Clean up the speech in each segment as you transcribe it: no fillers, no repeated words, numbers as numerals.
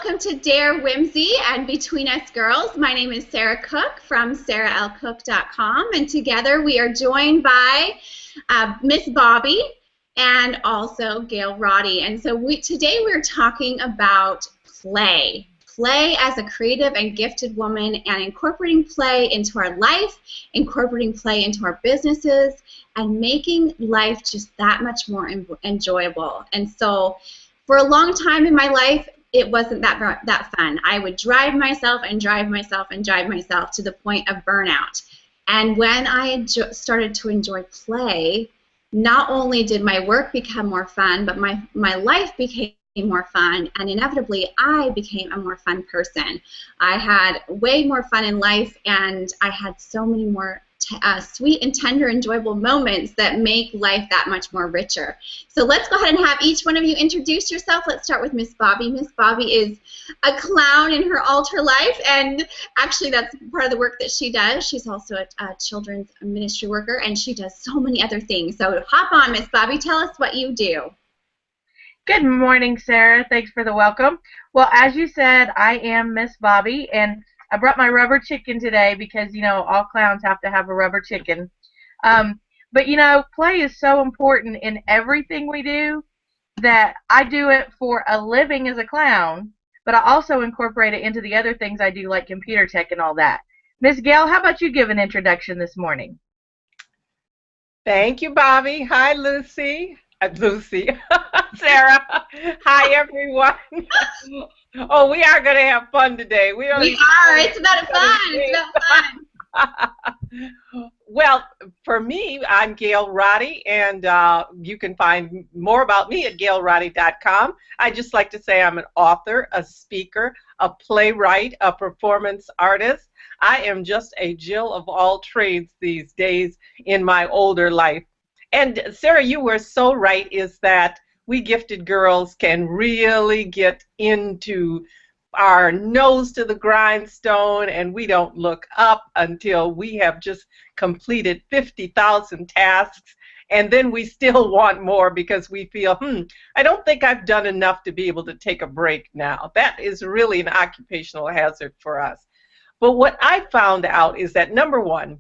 welcome to Dare Whimsy and Between Us Girls. My name is Sarah Cook from sarahlcook.com, and together we are joined by Miss Bobby and also Gail Roddy. And so today we're talking about play. Play as a creative and gifted woman, and incorporating play into our life, incorporating play into our businesses, and making life just that much more enjoyable. And so for a long time in my life, it wasn't that fun. I would drive myself and drive myself and drive myself to the point of burnout. And when I started to enjoy play, not only did my work become more fun, but my life became more fun, and inevitably I became a more fun person. I had way more fun in life, and I had so many more sweet and tender, enjoyable moments that make life that much more richer. So let's go ahead and have each one of you introduce yourself. Let's start with Miss Bobby. Miss Bobby is a clown in her altar life, and actually that's part of the work that she does. She's also a children's ministry worker, and she does so many other things. So hop on, Miss Bobby. Tell us what you do. Good morning, Sarah. Thanks for the welcome. Well, as you said, I am Miss Bobby, and I brought my rubber chicken today because, you know, all clowns have to have a rubber chicken. But, you know, play is so important in everything we do that I do it for a living as a clown, but I also incorporate it into the other things I do, like computer tech and all that. Miss Gail, how about you give an introduction this morning? Thank you, Bobby. Hi, Lucy. Lucy. Sarah. Hi, everyone. Oh, we are going to have fun today. We are. It's about fun. It's about fun. Well, for me, I'm Gail Roddy, and you can find more about me at gailroddy.com. I just like to say I'm an author, a speaker, a playwright, a performance artist. I am just a Jill of all trades these days in my older life. And Sarah, you were so right, is that we gifted girls can really get into our nose to the grindstone, and we don't look up until we have just completed 50,000 tasks, and then we still want more because we feel, I don't think I've done enough to be able to take a break now. That is really an occupational hazard for us. But what I found out is that, number one,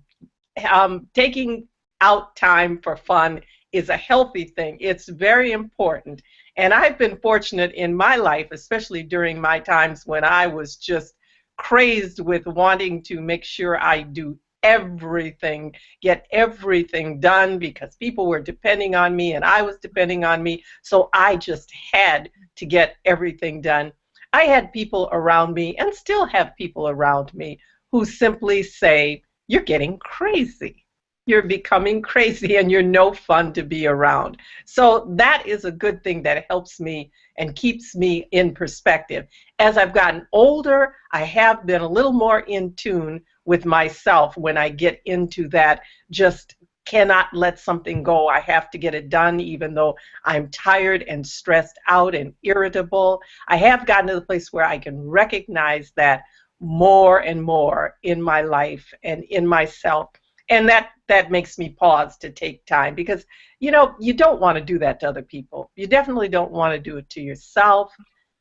taking out time for fun is a healthy thing. It's very important. And I've been fortunate in my life, especially during my times when I was just crazed with wanting to make sure I do everything, get everything done, because people were depending on me and I was depending on me. So I just had to get everything done. I had people around me, and still have people around me, who simply say, "You're getting crazy. You're becoming crazy, and you're no fun to be around." So that is a good thing that helps me and keeps me in perspective. As I've gotten older, I have been a little more in tune with myself when I get into that just cannot let something go. I have to get it done even though I'm tired and stressed out and irritable. I have gotten to the place where I can recognize that more and more in my life and in myself. And that makes me pause to take time, because, you know, you don't want to do that to other people. You definitely don't want to do it to yourself,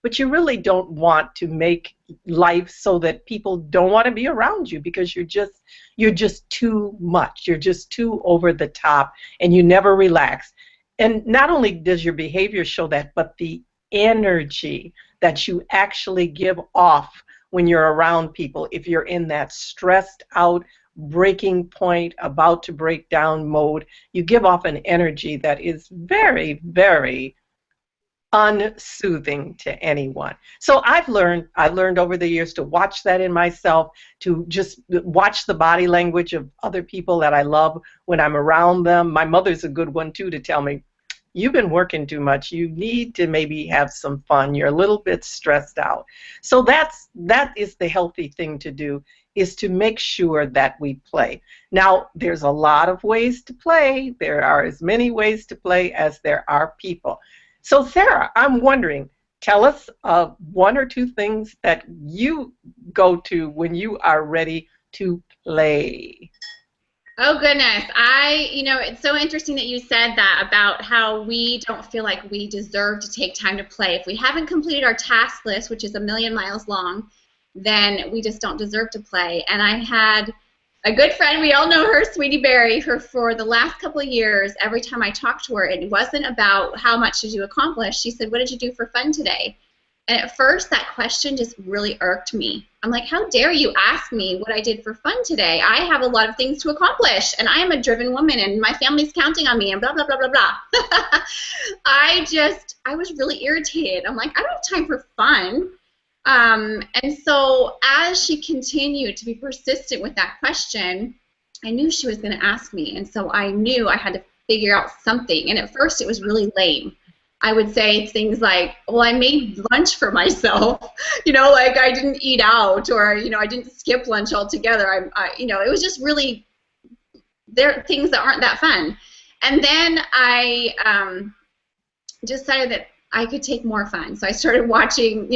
but you really don't want to make life so that people don't want to be around you, because you're just too much. You're just too over the top, and you never relax. And not only does your behavior show that, but the energy that you actually give off when you're around people, if you're in that stressed out, breaking point, about to break down mode, you give off an energy that is very, very unsoothing to anyone. So I learned over the years to watch that in myself, to just watch the body language of other people that I love when I'm around them. My mother's a good one too, to tell me, "You've been working too much. You need to maybe have some fun. You're a little bit stressed out." So that is the healthy thing to do, is to make sure that we play. Now, there's a lot of ways to play. There are as many ways to play as there are people. So, Sarah, I'm wondering, tell us one or two things that you go to when you are ready to play. Oh goodness. It's so interesting that you said that about how we don't feel like we deserve to take time to play. If we haven't completed our task list, which is a million miles long, then we just don't deserve to play. And I had a good friend, we all know her, Sweetie Berry, for the last couple of years, every time I talked to her, it wasn't about how much did you accomplish. She said, "What did you do for fun today?" And at first, that question just really irked me. I'm like, how dare you ask me what I did for fun today? I have a lot of things to accomplish, and I am a driven woman, and my family's counting on me, and blah, blah, blah, blah, blah. I was really irritated. I'm like, I don't have time for fun. And so as she continued to be persistent with that question, I knew she was going to ask me, and so I knew I had to figure out something. And at first, it was really lame. I would say things like, well, I made lunch for myself, like I didn't eat out, or, I didn't skip lunch altogether. It was just really, there things that aren't that fun. And then I decided that I could take more fun. So I started watching,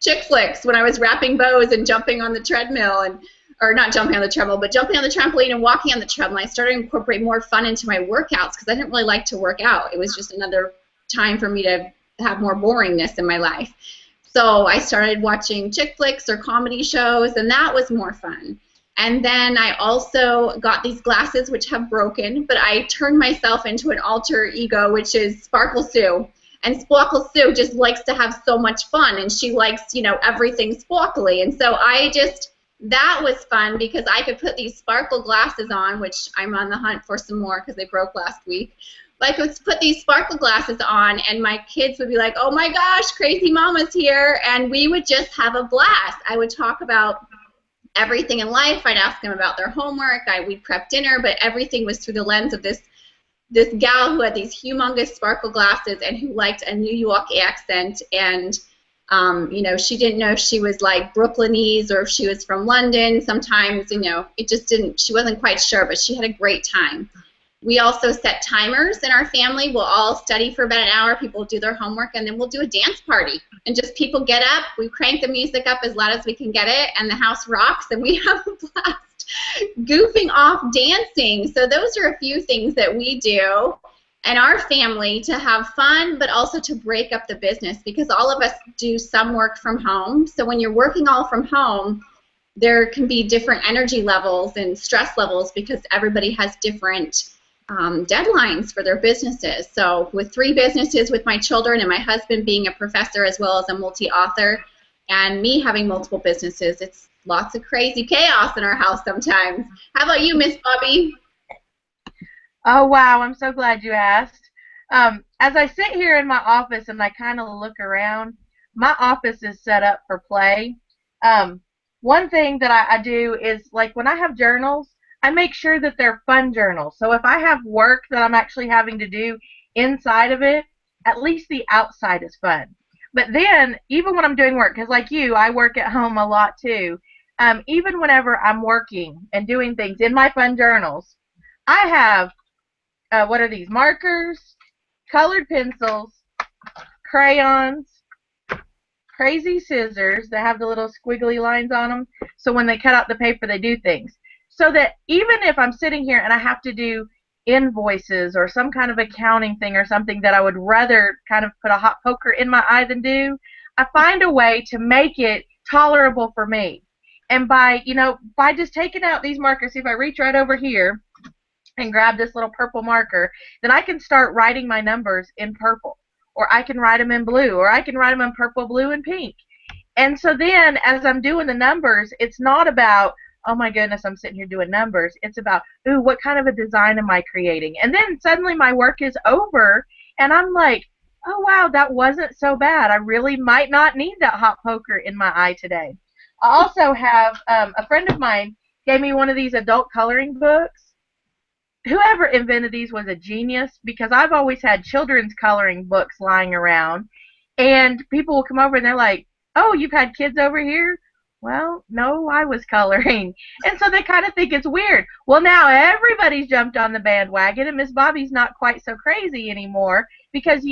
chick flicks when I was wrapping bows and jumping on the treadmill, or not jumping on the treadmill, but jumping on the trampoline and walking on the treadmill. I started to incorporate more fun into my workouts because I didn't really like to work out. It was just another time for me to have more boringness in my life. So I started watching chick flicks or comedy shows, and that was more fun. And then I also got these glasses, which have broken, but I turned myself into an alter ego, which is Sparkle Soo. And Sparkle Soo just likes to have so much fun, and she likes, everything sparkly. And so that was fun because I could put these sparkle glasses on, which I'm on the hunt for some more because they broke last week. I could put these sparkle glasses on, and my kids would be like, "Oh my gosh, crazy mama's here," and we would just have a blast. I would talk about everything in life. I'd ask them about their homework. We'd prep dinner, but everything was through the lens of this gal who had these humongous sparkle glasses and who liked a New York accent, and she didn't know if she was like Brooklynese or if she was from London. Sometimes, it just didn't. She wasn't quite sure, but she had a great time. We also set timers in our family. We'll all study for about an hour. People do their homework, and then we'll do a dance party. And just people get up. We crank the music up as loud as we can get it, and the house rocks, and we have a blast goofing off dancing. So those are a few things that we do in our family to have fun, but also to break up the business, because all of us do some work from home. So when you're working all from home, there can be different energy levels and stress levels because everybody has different deadlines for their businesses. So with 3 businesses with my children and my husband being a professor as well as a multi-author and me having multiple businesses, it's lots of crazy chaos in our house sometimes. How about you, Miss Bobby? Oh, wow, I'm so glad you asked. As I sit here in my office and I kind of look around, my office is set up for play. One thing that I do is, like, when I have journals, I make sure that they're fun journals. So if I have work that I'm actually having to do inside of it, at least the outside is fun. But then, even when I'm doing work, because like you, I work at home a lot too, even whenever I'm working and doing things in my fun journals, I have, what are these, markers, colored pencils, crayons, crazy scissors that have the little squiggly lines on them, so when they cut out the paper, they do things. So that even if I'm sitting here and I have to do invoices or some kind of accounting thing or something that I would rather kind of put a hot poker in my eye than do, I find a way to make it tolerable for me. And by just taking out these markers, see if I reach right over here and grab this little purple marker, then I can start writing my numbers in purple, or I can write them in blue, or I can write them in purple, blue, and pink. And so then as I'm doing the numbers, it's not about, oh my goodness, I'm sitting here doing numbers. It's about, ooh, what kind of a design am I creating? And then suddenly my work is over, and I'm like, oh wow, that wasn't so bad. I really might not need that hot poker in my eye today. I also have, a friend of mine gave me one of these adult coloring books. Whoever invented these was a genius, because I've always had children's coloring books lying around, and people will come over and they're like, oh, you've had kids over here? Well, no, I was coloring. And so they kind of think it's weird. Well, now everybody's jumped on the bandwagon, and Miss Bobby's not quite so crazy anymore because,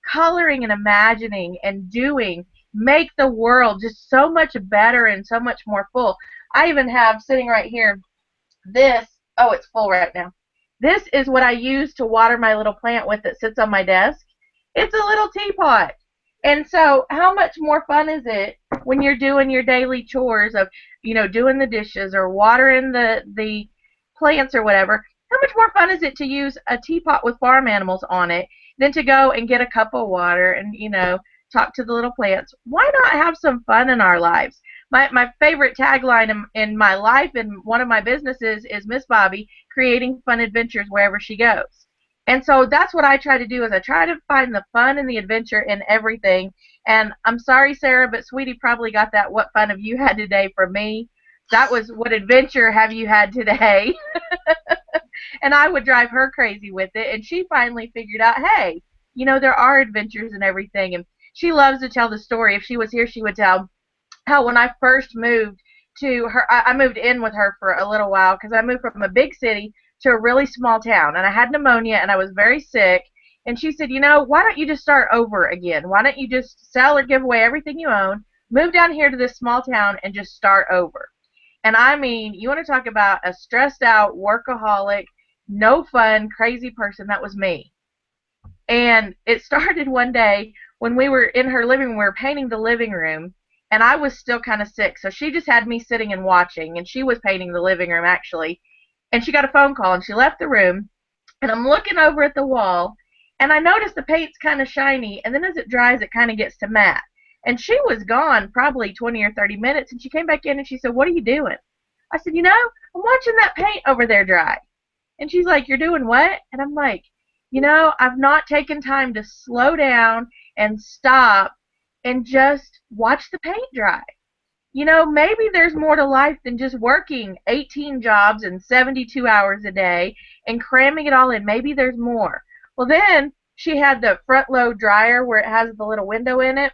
coloring and imagining and doing make the world just so much better and so much more full. I even have sitting right here this Oh, it's full right now. This is what I use to water my little plant with that sits on my desk. It's a little teapot. And so how much more fun is it when you're doing your daily chores of, doing the dishes or watering the plants or whatever? How much more fun is it to use a teapot with farm animals on it than to go and get a cup of water and, talk to the little plants? Why not have some fun in our lives? My favorite tagline in my life and one of my businesses is Miss Bobby, creating fun adventures wherever she goes. And so that's what I try to do, is I try to find the fun and the adventure in everything. And I'm sorry, Sarah, but Sweetie probably got that "what fun have you had today" from me. That was "what adventure have you had today?" And I would drive her crazy with it. And she finally figured out, hey, there are adventures and everything. And she loves to tell the story. If she was here, she would tell how when I first moved to her, I moved in with her for a little while because I moved from a big city to a really small town, and I had pneumonia and I was very sick. And she said, why don't you just start over again? Why don't you just sell or give away everything you own, move down here to this small town and just start over? And I mean, you want to talk about a stressed out, workaholic, no fun, crazy person? That was me. And it started one day when we were in her living room. We were painting the living room, and I was still kind of sick. So she just had me sitting and watching, and she was painting the living room actually. And she got a phone call, and she left the room, and I'm looking over at the wall, and I noticed the paint's kind of shiny, and then as it dries, it kind of gets to matte. And she was gone probably 20 or 30 minutes, and she came back in, and she said, "What are you doing?" I said, "I'm watching that paint over there dry." And she's like, "You're doing what?" And I'm like, I've not taken time to slow down and stop and just watch the paint dry. Maybe there's more to life than just working 18 jobs and 72 hours a day and cramming it all in. Maybe there's more. Well, then she had the front load dryer where it has the little window in it.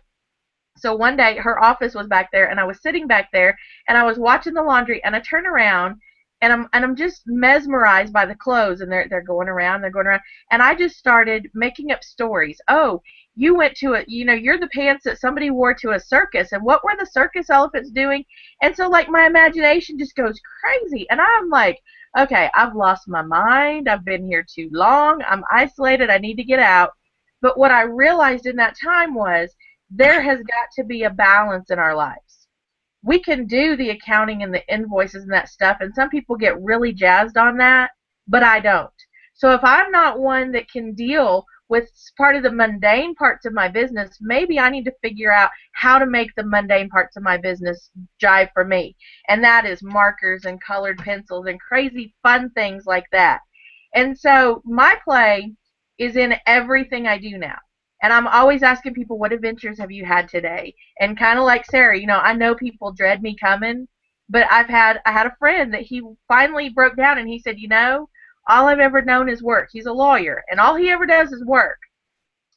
So one day her office was back there, and I was sitting back there, and I was watching the laundry, and I turn around, and I'm just mesmerized by the clothes, and they're going around, and I just started making up stories. Oh, you went to you're the pants that somebody wore to a circus, and what were the circus elephants doing? And so like my imagination just goes crazy, and I'm like, okay, I've lost my mind. I've been here too long. I'm isolated. I need to get out. But what I realized in that time was there has got to be a balance in our lives. We can do the accounting and the invoices and that stuff, and some people get really jazzed on that, but I don't. So if I'm not one that can deal with part of the mundane parts of my business, maybe I need to figure out how to make the mundane parts of my business jive for me. And that is markers and colored pencils and crazy fun things like that. And so my play is in everything I do now. And I'm always asking people, what adventures have you had today? And kind of like Sarah, I know people dread me coming, but I had a friend that he finally broke down, and he said, all I've ever known is work. He's a lawyer, and all he ever does is work.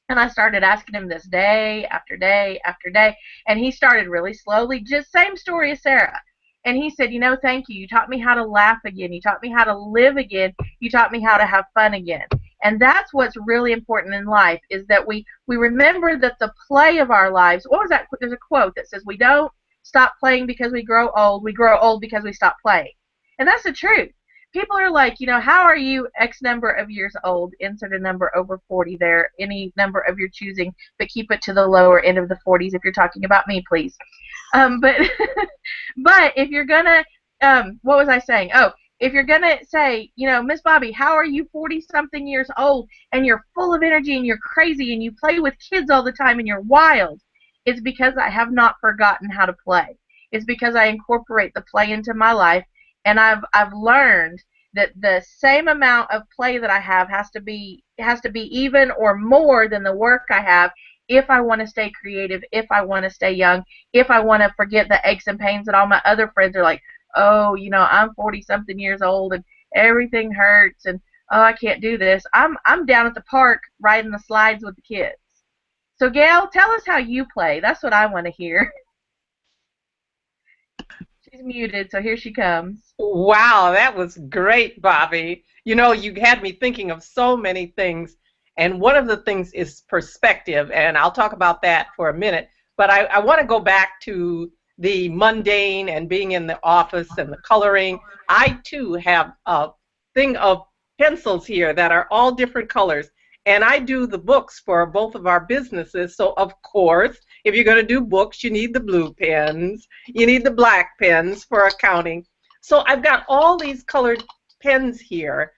And I started asking him this day after day after day, and he started really slowly, just same story as Sarah. And he said, thank you. You taught me how to laugh again. You taught me how to live again. You taught me how to have fun again. And that's what's really important in life, is that we remember that the play of our lives, what was that? There's a quote that says, we don't stop playing because we grow old. We grow old because we stop playing. And that's the truth. People are like, how are you X number of years old? Insert a number over 40 there, any number of your choosing, but keep it to the lower end of the 40s if you're talking about me, please. But but if you're going to, what was I saying? Oh, if you're going to say, Miss Bobby, how are you 40-something years old, and you're full of energy, and you're crazy, and you play with kids all the time, and you're wild, it's because I have not forgotten how to play. It's because I incorporate the play into my life, and I've learned that the same amount of play that I have has to be even or more than the work I have, if I want to stay creative, if I want to stay young, if I want to forget the aches and pains that all my other friends are like, oh, I'm 40-something years old and everything hurts, and oh, I can't do this. I'm down at the park riding the slides with the kids. So Gail, tell us how you play. That's what I want to hear. She's muted, so here she comes. Wow, that was great, Bobby. You had me thinking of so many things, and one of the things is perspective, and I'll talk about that for a minute, but I want to go back to the mundane and being in the office and the coloring. I, too, have thing of pencils here that are all different colors. And I do the books for both of our businesses. So, of course, if you're going to do books, you need the blue pens, you need the black pens for accounting. So I've got all these colored pens here,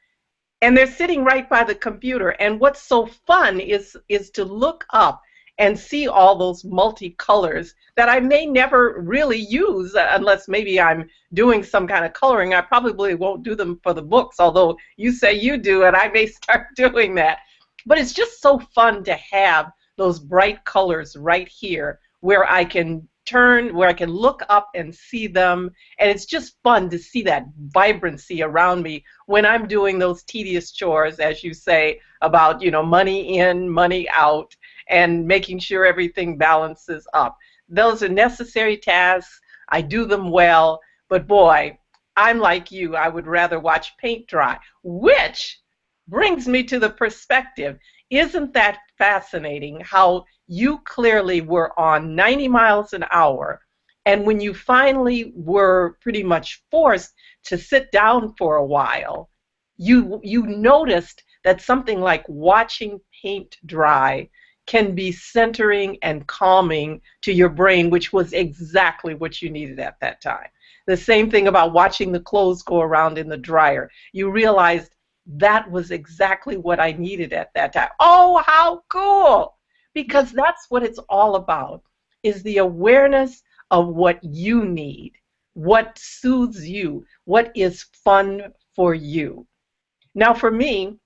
and they're sitting right by the computer. And what's so fun is to look up and see all those multicolors that I may never really use unless maybe I'm doing some kind of coloring. I probably won't do them for the books, although you say you do, and I may start doing that. But it's just so fun to have those bright colors right here where I can turn, where I can look up and see them. And it's just fun to see that vibrancy around me when I'm doing those tedious chores, as you say, about, money in, money out, and making sure everything balances up. Those are necessary tasks. I do them well. But boy, I'm like you. I would rather watch paint dry, which brings me to the perspective. Isn't that fascinating how you clearly were on 90 miles an hour, and when you finally were pretty much forced to sit down for a while, you noticed that something like watching paint dry can be centering and calming to your brain, which was exactly what you needed at that time. The same thing about watching the clothes go around in the dryer. You realized that was exactly what I needed at that time. Oh, how cool! Because that's what it's all about, is the awareness of what you need, what soothes you, what is fun for you. Now, for me,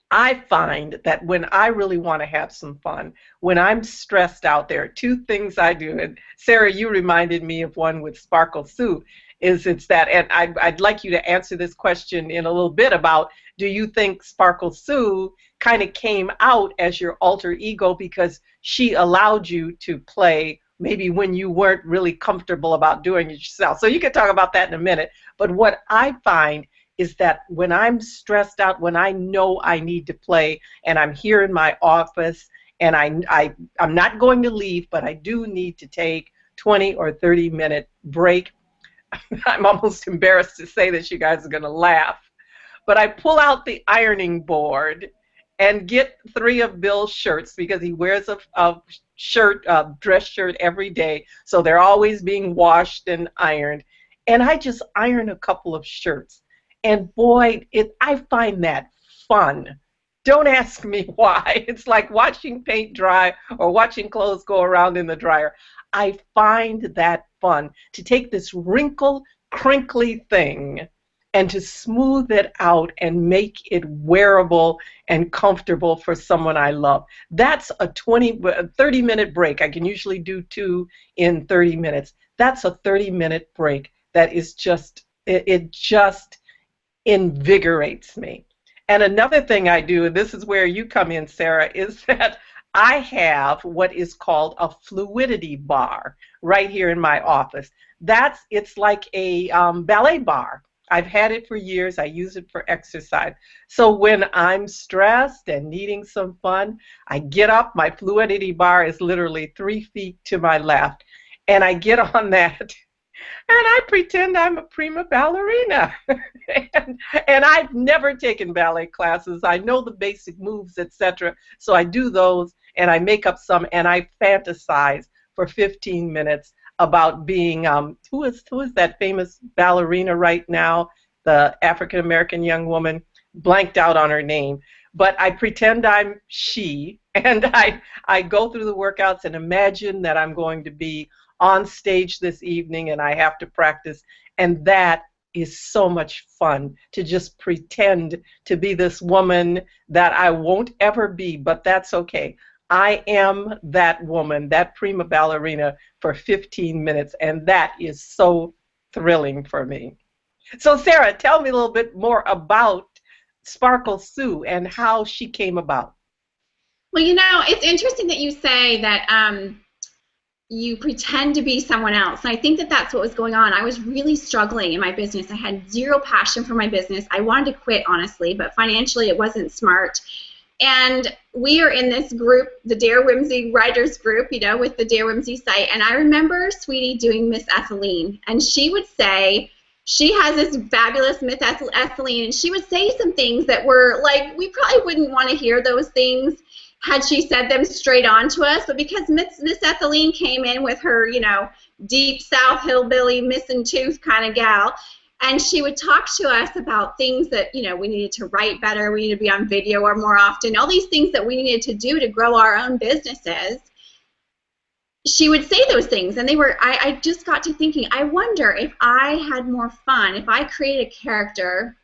I find that when I really want to have some fun, when I'm stressed out, there are two things I do. And Sarah, you reminded me of one with Sparkle Soo. It's that, and I'd like you to answer this question in a little bit about, do you think Sparkle Soo kind of came out as your alter ego because she allowed you to play maybe when you weren't really comfortable about doing it yourself? So you can talk about that in a minute. But what I find is that when I'm stressed out, when I know I need to play, and I'm here in my office, and I'm not going to leave, but I do need to take 20 or 30-minute break. I'm almost embarrassed to say this, you guys are going to laugh. But I pull out the ironing board and get 3 of Bill's shirts, because he wears a shirt, a dress shirt every day, so they're always being washed and ironed. And I just iron a couple of shirts. And boy, I find that fun. Don't ask me why. It's like watching paint dry or watching clothes go around in the dryer. I find that fun, to take this wrinkled, crinkly thing and to smooth it out and make it wearable and comfortable for someone I love. That's a 30-minute break. I can usually do 2 in 30 minutes. That's a 30-minute break that is just, it just invigorates me. And another thing I do, and this is where you come in, Sarah, is that I have what is called a fluidity bar right here in my office. It's like a ballet bar. I've had it for years. I use it for exercise. So when I'm stressed and needing some fun, I get up. My fluidity bar is literally 3 feet to my left, and I get on that, and I pretend I'm a prima ballerina. and I've never taken ballet classes. I know the basic moves, etc. So I do those, and I make up some, and I fantasize for 15 minutes about being, who is that famous ballerina right now, the African-American young woman, blanked out on her name. But I pretend I'm she, and I go through the workouts and imagine that I'm going to be on stage this evening and I have to practice. And that is so much fun, to just pretend to be this woman that I won't ever be, but that's okay. I am that woman, that prima ballerina, for 15 minutes, and that is so thrilling for me. So Sarah, tell me a little bit more about Sparkle Soo and how she came about. Well, it's interesting that you say that you pretend to be someone else. And I think that that's what was going on. I was really struggling in my business. I had zero passion for my business. I wanted to quit, honestly, but financially it wasn't smart. And we are in this group, the Dare Whimsy Writers Group, with the Dare Whimsy site. And I remember Sweetie doing Miss Ethelene. And she would say, she has this fabulous Miss Ethylene, and she would say some things that were like, we probably wouldn't want to hear those things had she said them straight on to us, but because Miss Ethylene came in with her, you know, deep South hillbilly missing tooth kind of gal, and she would talk to us about things that, you know, we needed to write better, we needed to be on video or more often, all these things that we needed to do to grow our own businesses. She would say those things, and they were, I just got to thinking, I wonder if I had more fun, if I created a character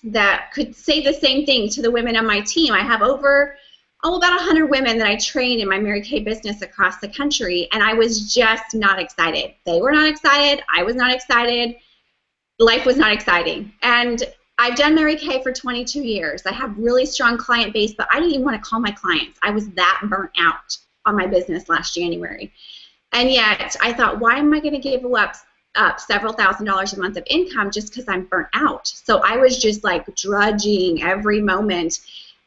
that could say the same thing to the women on my team. I have over, about 100 women that I train in my Mary Kay business across the country, and I was just not excited. They were not excited. I was not excited. Life was not exciting. And I've done Mary Kay for 22 years. I have really strong client base, but I didn't even want to call my clients. I was that burnt out on my business last January. And yet I thought, why am I going to give up several $1,000s a month of income just because I'm burnt out? So I was just like drudging every moment.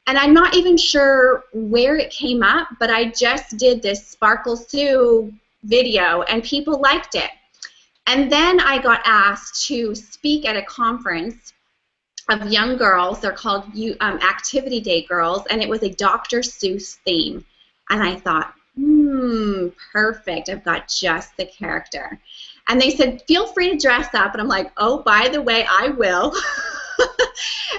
And I'm not even sure where it came up, but I just did this Sparkle Soo video and people liked it. And then I got asked to speak at a conference of young girls. They're called Activity Day Girls, and it was a Dr. Seuss theme. And I thought, perfect. I've got just the character. And they said, feel free to dress up. And I'm like, oh, by the way, I will.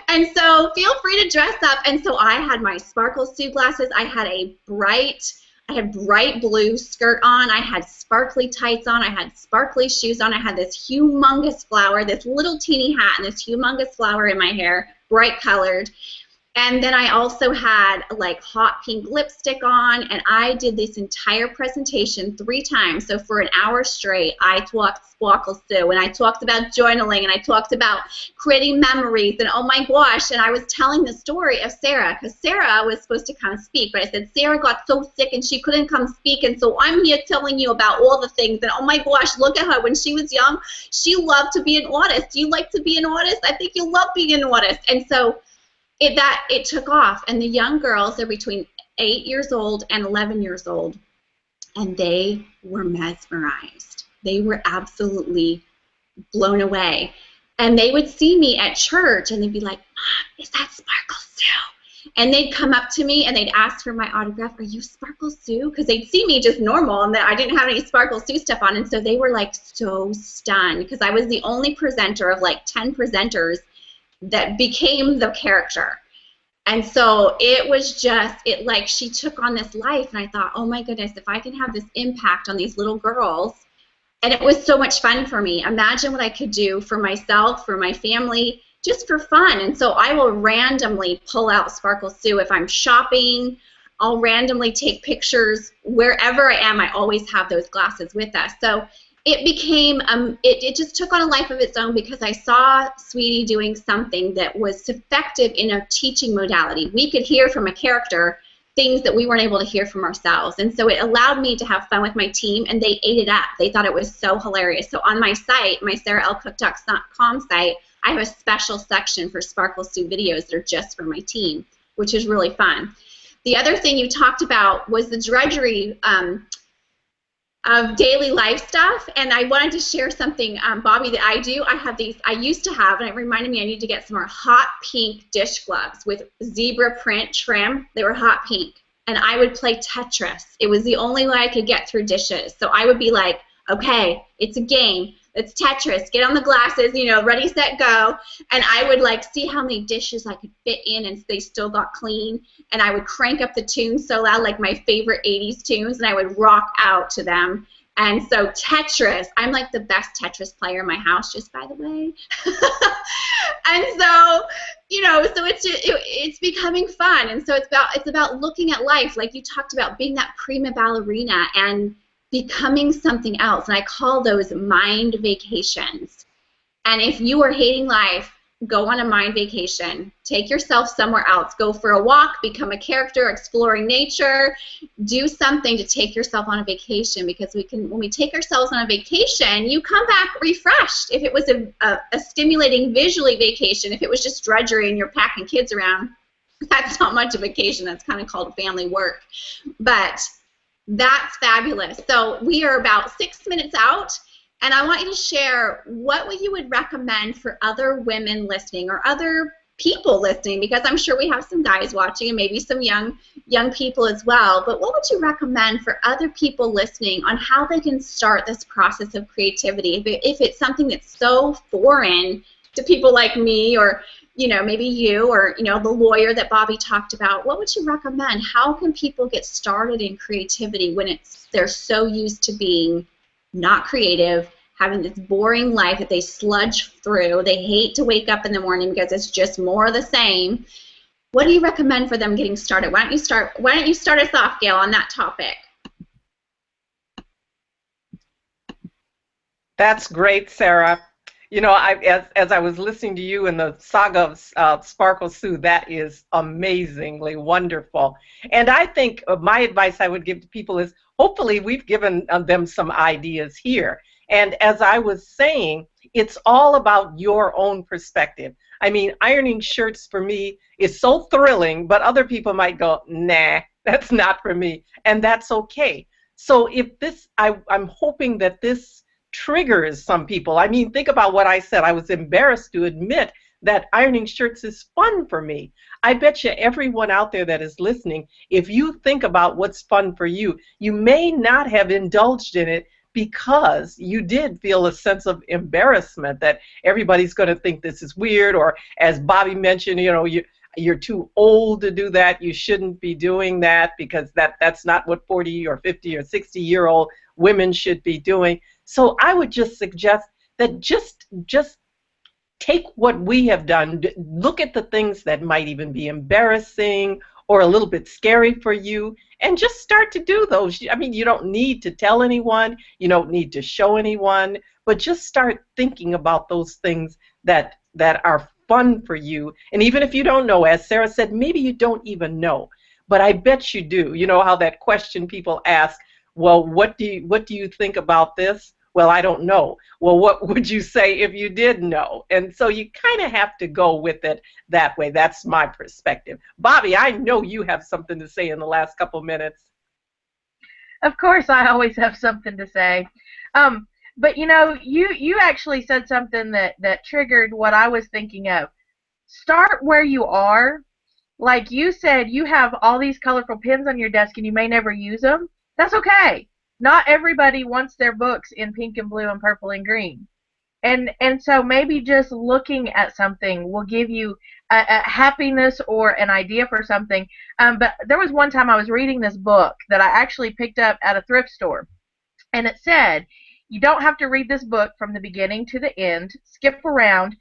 And so feel free to dress up. And so I had my Sparkle Soo glasses. I had bright blue skirt on. I had sparkly tights on. I had sparkly shoes on. I had this humongous flower, this little teeny hat, and this humongous flower in my hair, bright colored. And then I also had like hot pink lipstick on, and I did this entire presentation 3 times. So for an hour straight, I talked Sparkle Soo, and I talked about journaling, and I talked about creating memories, and oh my gosh, and I was telling the story of Sarah, because Sarah was supposed to come speak, but I said Sarah got so sick and she couldn't come speak, and so I'm here telling you about all the things, and oh my gosh, look at her. When she was young, she loved to be an artist. Do you like to be an artist? I think you love being an artist. And so it took off, and the young girls, they're between 8 years old and 11 years old, and they were mesmerized. They were absolutely blown away. And they would see me at church, and they'd be like, Mom, is that Sparkle Soo? And they'd come up to me, and they'd ask for my autograph. Are you Sparkle Soo? Because they'd see me just normal, and I didn't have any Sparkle Soo stuff on, and so they were like so stunned, because I was the only presenter of like 10 presenters that became the character. And so it was just, like she took on this life, and I thought, oh my goodness, if I can have this impact on these little girls. And it was so much fun for me. Imagine what I could do for myself, for my family, just for fun. And so I will randomly pull out Sparkle Soo if I'm shopping. I'll randomly take pictures wherever I am. I always have those glasses with us. So it became, it just took on a life of its own, because I saw Sweetie doing something that was effective in a teaching modality. We could hear from a character things that we weren't able to hear from ourselves. And so it allowed me to have fun with my team, and they ate it up. They thought it was so hilarious. So on my site, my SarahLCook.com site, I have a special section for Sparkle Soo videos that are just for my team, which is really fun. The other thing you talked about was the drudgery of daily life stuff, and I wanted to share something, Bobby, that I do. I have these, I used to have, and it reminded me I need to get some more hot pink dish gloves with zebra print trim. They were hot pink, and I would play Tetris. It was the only way I could get through dishes. So I would be like, okay, it's a game. It's Tetris. Get on the glasses, you know, ready, set, go. And I would like see how many dishes I could fit in, and they still got clean. And I would crank up the tunes so loud, like my favorite 80s tunes, and I would rock out to them. And so Tetris, I'm like the best Tetris player in my house, just by the way. And so, you know, so it's becoming fun. And so it's about looking at life, like you talked about, being that prima ballerina and becoming something else. And I call those mind vacations. And if you are hating life, go on a mind vacation. Take yourself somewhere else. Go for a walk, become a character, exploring nature. Do something to take yourself on a vacation, because when we take ourselves on a vacation, you come back refreshed. If it was a stimulating visually vacation, if it was just drudgery and you're packing kids around, that's not much of a vacation. That's kind of called family work. But that's fabulous. So we are about 6 minutes out, And I want you to share what you would recommend for other women listening or other people listening, because I'm sure we have some guys watching and maybe some young people as well. But what would you recommend for other people listening on how they can start this process of creativity if it's something that's so foreign to people like me, or maybe you, or the lawyer that Bobby talked about? What would you recommend? How can people get started in creativity when they're so used to being not creative, having this boring life that they sludge through? They hate to wake up in the morning because it's just more of the same. What do you recommend for them getting started? Why don't you start us off, Gail, on that topic? That's great, Sarah. As I was listening to you in the saga of Sparkle Soo, that is amazingly wonderful. And I think my advice I would give to people is, hopefully we've given them some ideas here. And as I was saying, it's all about your own perspective. I mean, ironing shirts for me is so thrilling, but other people might go, nah, that's not for me. And that's okay. So I'm hoping that this triggers some people. I mean, think about what I said. I was embarrassed to admit that ironing shirts is fun for me. I bet you everyone out there that is listening, if you think about what's fun for you, you may not have indulged in it because you did feel a sense of embarrassment that everybody's going to think this is weird, or as Bobby mentioned, you're too old to do that. You shouldn't be doing that because that's not what 40 or 50 or 60-year-old women should be doing. So I would just suggest that just take what we have done, look at the things that might even be embarrassing or a little bit scary for you, and just start to do those. I mean, you don't need to tell anyone, you don't need to show anyone, but just start thinking about those things that are fun for you. And even if you don't know, as Sarah said, maybe you don't even know, but I bet you do. You know how that question people ask, well, what do you think about this? Well, I don't know. Well, what would you say if you did know? And so you kind of have to go with it that way. That's my perspective. Bobby, I know you have something to say in the last couple minutes. Of course, I always have something to say. But you actually said something that triggered what I was thinking of. Start where you are. Like you said, you have all these colorful pens on your desk and you may never use them. That's okay. Not everybody wants their books in pink and blue and purple and green. And so maybe just looking at something will give you a happiness or an idea for something. But there was one time I was reading this book that I actually picked up at a thrift store. And it said, you don't have to read this book from the beginning to the end. Skip around.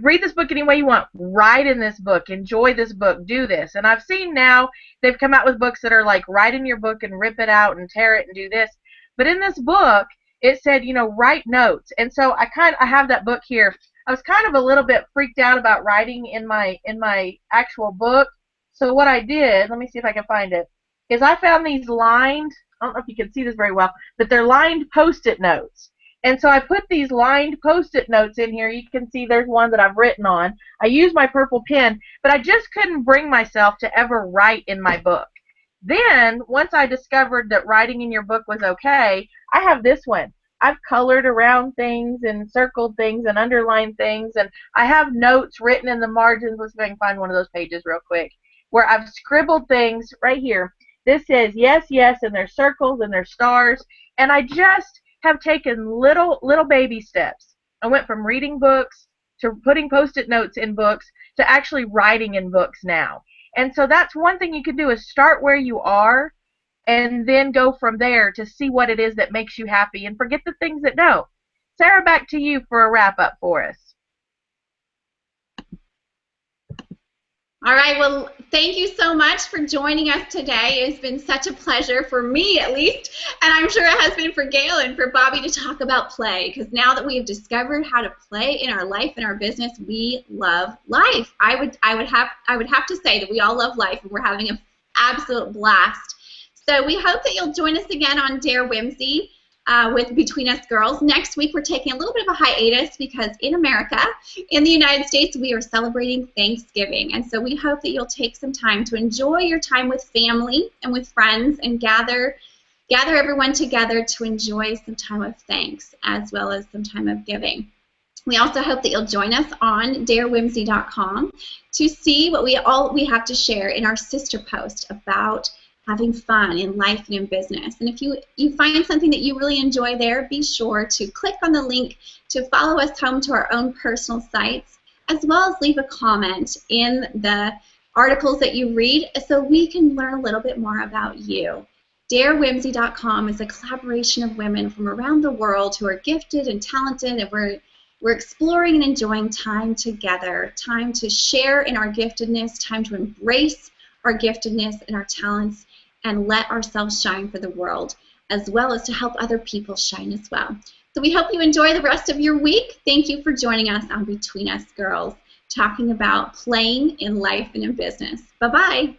Read this book any way you want. Write in this book. Enjoy this book. Do this. And I've seen now they've come out with books that are like write in your book and rip it out and tear it and do this. But in this book, it said, write notes. And so I have that book here. I was kind of a little bit freaked out about writing in my actual book. So what I did, let me see if I can find it, is I found these lined, I don't know if you can see this very well, but they're lined Post-it notes. And so I put these lined Post-it notes in here. You can see there's one that I've written on. I used my purple pen, but I just couldn't bring myself to ever write in my book. Then, once I discovered that writing in your book was okay, I have this one. I've colored around things and circled things and underlined things, and I have notes written in the margins. Let's see if I can find one of those pages real quick, where I've scribbled things right here. This says yes, yes, and there's circles and there's stars, and I just have taken little baby steps. I went from reading books to putting Post-it notes in books to actually writing in books now. And so that's one thing you can do, is start where you are and then go from there to see what it is that makes you happy and forget the things that don't. Sarah, back to you for a wrap-up for us. All right, well, thank you so much for joining us today. It's been such a pleasure, for me at least, and I'm sure it has been for Gail and for Bobby, to talk about play, because now that we have discovered how to play in our life and our business, we love life. I would have to say that we all love life, and we're having an absolute blast. So we hope that you'll join us again on Dare Whimsy with Between Us Girls. Next week, we're taking a little bit of a hiatus because in America, in the United States, we are celebrating Thanksgiving. And so we hope that you'll take some time to enjoy your time with family and with friends and gather gather everyone together to enjoy some time of thanks as well as some time of giving. We also hope that you'll join us on darewhimsy.com to see what we have to share in our sister post about having fun in life and in business. And if you find something that you really enjoy there, be sure to click on the link to follow us home to our own personal sites, as well as leave a comment in the articles that you read so we can learn a little bit more about you. darewhimsy.com is a collaboration of women from around the world who are gifted and talented, and we're exploring and enjoying time together, time to share in our giftedness, time to embrace our giftedness and our talents, and let ourselves shine for the world, as well as to help other people shine as well. So we hope you enjoy the rest of your week. Thank you for joining us on Between Us Girls, talking about playing in life and in business. Bye-bye.